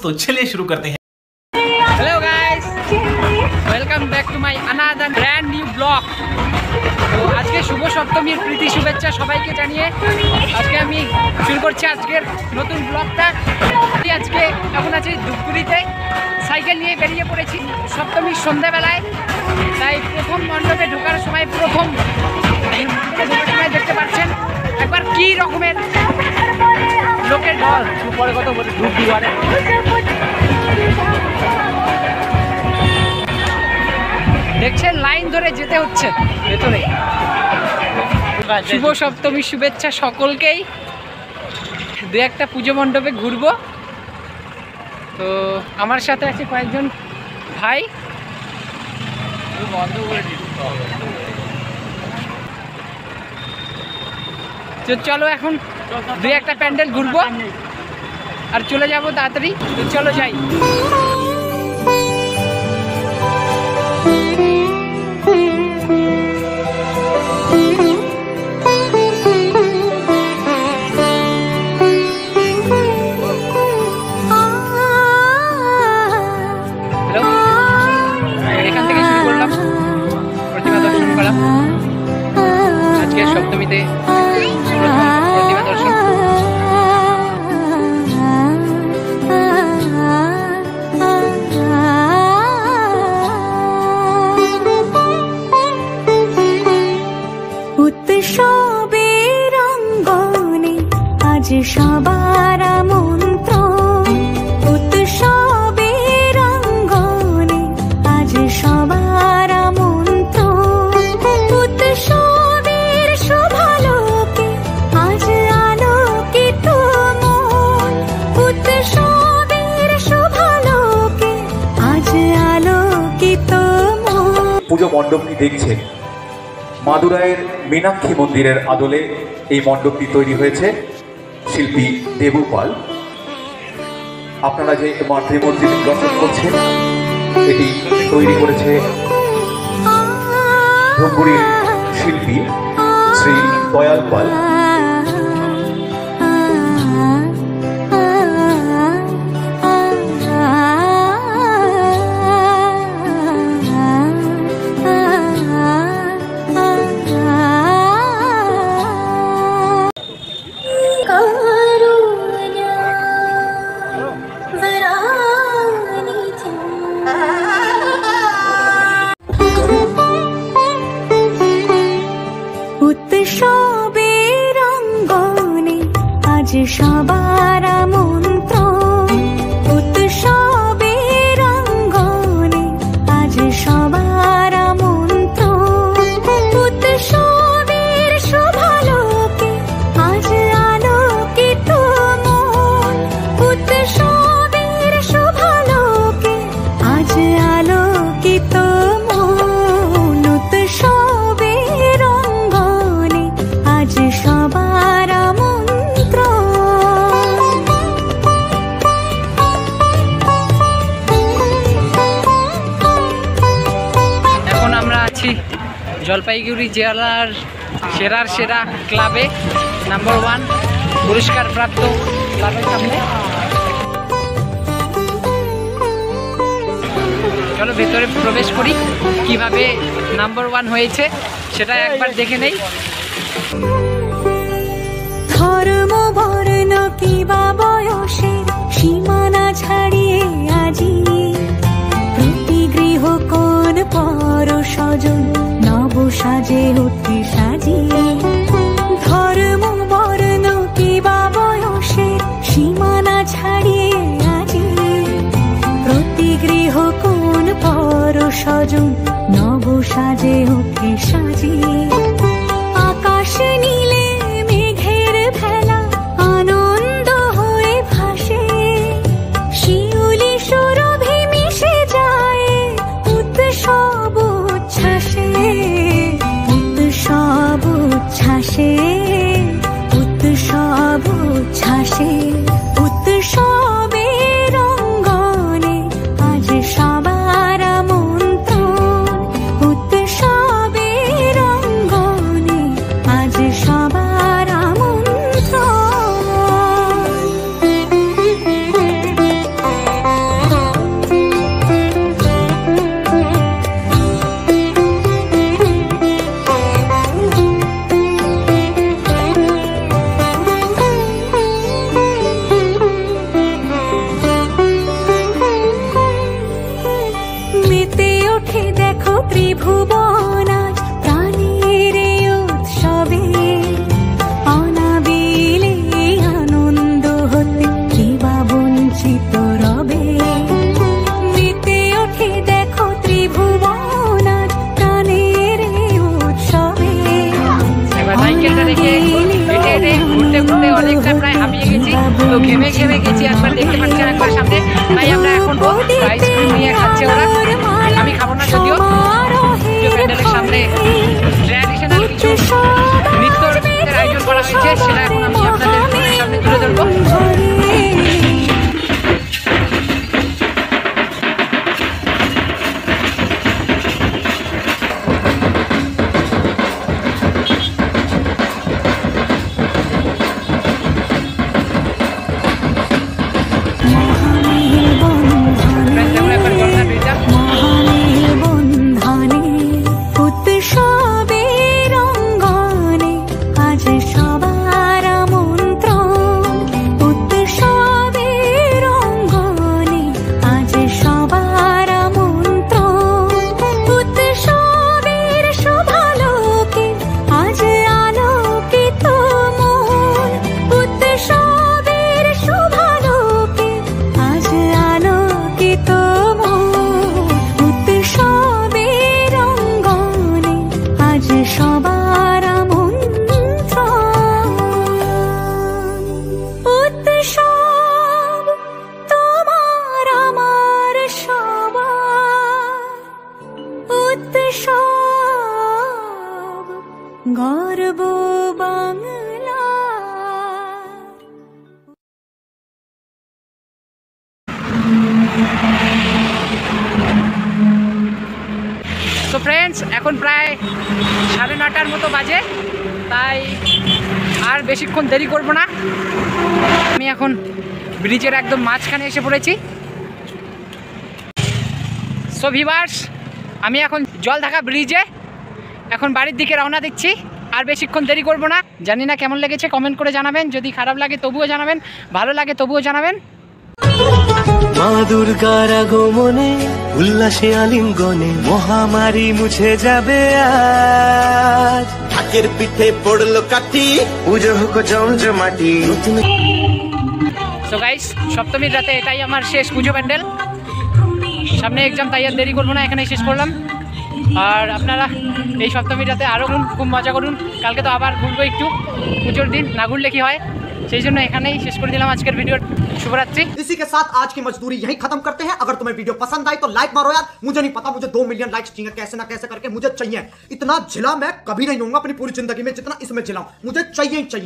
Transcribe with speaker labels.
Speaker 1: तो चलिए शुरू करते हैं।
Speaker 2: Hello guys, welcome back to my another brand new blog. তো আজকে শুভ সপ্তমীর প্রীতি শুভেচ্ছা সবাইকে জানিয়ে আজকে আমি শুরু করছি আজকের নতুন ব্লগটা। আজকে এখন আছি ধূপগুড়িতে, সাইকেল নিয়ে বেরিয়ে পড়েছি সপ্তমীর সন্ধ্যাবেলায়। তাই প্রথম মণ্ডপে ঢোকার সময় দেখতে পাচ্ছেন একবার কি রকমের লোকের ঢল। পরে কত ধূপ দুয়ারে দেখছেন লাইন ধরে যেতে হচ্ছে ভেতরে। শুভ সপ্তমীর শুভেচ্ছা সকলকেই। দু একটা পুজো মণ্ডপে ঘুরবো। তো আমার সাথে আছে কয়েকজন ভাই। তো চলো এখন দু একটা প্যান্ডেল ঘুরবো আর চলে যাবো তাড়াতাড়ি। তো চলো যাই। এখান থেকে শুরু করলাম, প্রতিমা দর্শন করা। আজকে সপ্তমীতে প্রতিমা দর্শন।
Speaker 3: উৎসবের অঙ্গনে আজ সবার মন্ত্র, উৎসবের অঙ্গনে আজ সবার মন্ত্র, উৎসবের শোভালোকে আজ আলোকিত মন, উৎসবের শোভালোকে আজ আলোকিত মন।
Speaker 4: পুজো মণ্ডপটি দেখছেন মাদুরাইয়ের মীনাক্ষী মন্দিরের আদলে এই মণ্ডপটি তৈরি হয়েছে শিল্পী দেবু পাল। আপনারা যে মাতৃমূর্তি দর্শন করছেন এটি তৈরি করেছে ধূপগুড়ির শিল্পী শ্রী দয়াল পাল।
Speaker 3: উৎসবের অঙ্গনে আজ সবার মন্ত্র, উৎসবের অঙ্গনে আজ সবার মন্ত্র, উৎসবের শোভালোকে আজ আলোকিত মন, উৎসবের শোভালোকে আজ আলোকিত মন, উৎসবের অঙ্গনে আজ সবার মন্ত্র।
Speaker 2: এখন আমরা আছি জলপাইগুড়ি জেলার সেরার সেরা ক্লাবে, নাম্বার 1 পুরস্কার প্রাপ্ত ক্লাবের সামনে। চলো ভেতরে প্রবেশ করি, কিভাবে নাম্বার 1 হয়েছে সেটা একবার দেখে নেই।
Speaker 3: ধর্ম বর্ণ কিবা বয়সের সীমানা ছাড়িয়ে আজি প্রতি গৃহ কোন পর স্বজন নব সাজে উঠে সাজিয়ে। ধর্ম বর্ণ কিবা বয়সের সীমানা ছাড়িয়ে আজি প্রতি গৃহ কোন পর স্বজন নব সাজে উঠে সাজিয়ে। আকাশ নীলে মেঘের ভেলা আনন্দ হয়ে ভাসে, শিউলি সুরভি মিশে যায় উৎসব উচ্ছ্বাসে, উৎসব উচ্ছ্বাসে, উৎসব উচ্ছ্বাসে। উৎসবের অঙ্গনে আজ সবার মন্ত্র, উৎসবের অঙ্গনে ওঠে দেখো ত্রিভুবন আজ প্রাণের এই উৎসবে অনাবিলে আনন্দ হতে কে বা বঞ্চিত রবে মেতে ওঠে দেখো ত্রিভুবন আজ প্রাণের এই উৎসবে
Speaker 2: এবার সাইকেলটা রেখে হেঁটে হেঁটে ঘুরতে ঘুরতে অনেকটা প্রায় হাঁপিয়ে গেছি, তো ঘেমে ঘেমে গেছি। একবার দেখতে পাচ্ছেন একবার সামনে, তাই আমরা এখন আইসক্রিম নিয়ে খাচ্ছে ওরা। আমি খাবো না যদিও, পুজো প্যান্ডেলের সামনে ট্র্যাডিশনাল কিছু নৃত্যের আয়োজন করা হয়েছে, সেটা এখন আমি আপনাদের সামনে তুলে ধরবো। গর্ব বাংলা। তো ফ্রেন্ডস, এখন প্রায় 9:30 মতো বাজে, তাই আর বেশিক্ষণ দেরি করব না। আমি এখন ব্রিজের একদম মাঝখানে এসে পড়েছি। সো ভিউয়ার্স, আমি এখন জলঢাকা ব্রিজে এখন বাড়ির দিকে রওনা দিচ্ছি। আর বেশিক্ষণ দেরি করব না। জানি না কেমন লেগেছে, কমেন্ট করে জানাবেন। যদি খারাপ লাগে তবুও জানাবেন, ভালো লাগে তবুও জানাবেন।
Speaker 1: মা দুর্গার আগমনে উল্লাসে আলিঙ্গনে মহামারী মুছে যাবে আজ। ঢাকের পিঠে পড়লো কাঠি, পুজো হোক জমজমাটি।
Speaker 2: সো গাইস, সপ্তমীর রাতে এটাই আমার শেষ পুজো প্যান্ডেল। সামনে এক্সাম, তাই আর দেরি করবো না, এখানেই শেষ করলাম। আর আপনারা এই সপ্তমীর রাতে আরও খুব মজা করুন। কালকে তো আবার ঘুরবো একটু, পুজোর দিন না ঘুরলে কি হয়, সেই জন্য এখানেই শেষ করে দিলাম আজকের ভিডিও। শুভরাত্রি।
Speaker 5: इसी के साथ आज की मजदूरी यही खत्म करते हैं। अगर तुम्हें वीडियो पसंद आई तो लाइक मारो यार। मुझे नहीं पता, मुझे 2 मिलियन लाइक्स चाहिए, कैसे ना कैसे करके मुझे चाहिए। इतना झिला मैं कभी नहीं होऊंगा अपनी पूरी जिंदगी में जितना इसमें झिलाऊं, मुझे चाहिए ही चाहिए।